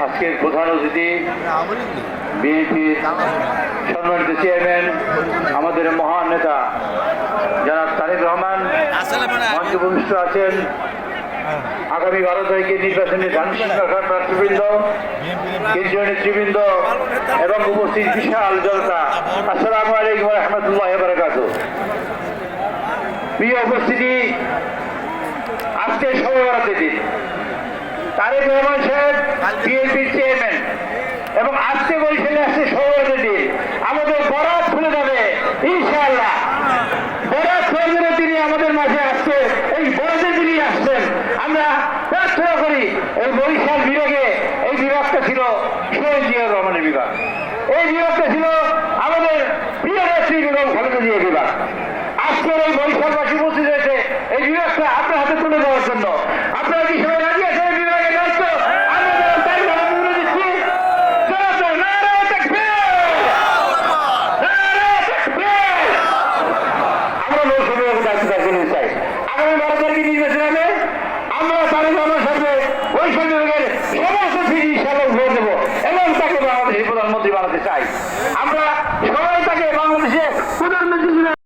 আজকের প্রধান অতিথি বিএনপির সম্মানিত চেয়ারম্যান আমাদের মহান নেতা জনাব তারেক রহমান মঞ্চে উপবিষ্ট আছেন। আগামী 12 তারিখে নির্বাচনে প্রার্থীবৃন্দ, কেন্দ্রীয় নেতৃবৃন্দ এবং উপস্থিত বিশাল জনতা, আসসালামু আলাইকুম ওয়া রাহমাতুল্লাহি ওয়া বারাকাতুহু। প্রিয় উপস্থিতি, আজকে শবে বরাতের দিন। তারেক রহমান সাহেব বিএনপির চেয়ারম্যান এবং আজকে বরিশালে আসছে শবে বরাতের দিন। আমাদের বরাত খুলে যাবে ইনশাআল্লাহ। বরাত খুলে তিনি আমাদের মাঝে আসছে, এই বরাতের দিনই আসছেন। আমরা প্রার্থনা করি এই বরিশাল বিভাগে, এই বিভাগটা ছিল শহীদ জিয়াউর রহমানের বিভাগ, এই বিভাগটা ছিল আমাদের প্রিয় নেত্রী বেগম খালেদা জিয়ার বিভাগ। আজকের এই বরিশালবাসী উপস্থিত হয়েছে এই বিভাগটা আপনার হাতে তুলে দেওয়ার জন্য। আপনারা কি সবাই রাজি আছেন এই বিভাগের দায়িত্ব আমরা তুলে দিচ্ছি? আমরা মৌসুমী দায়িত্ব চাই। আগামী 12 তারিখে নির্বাচন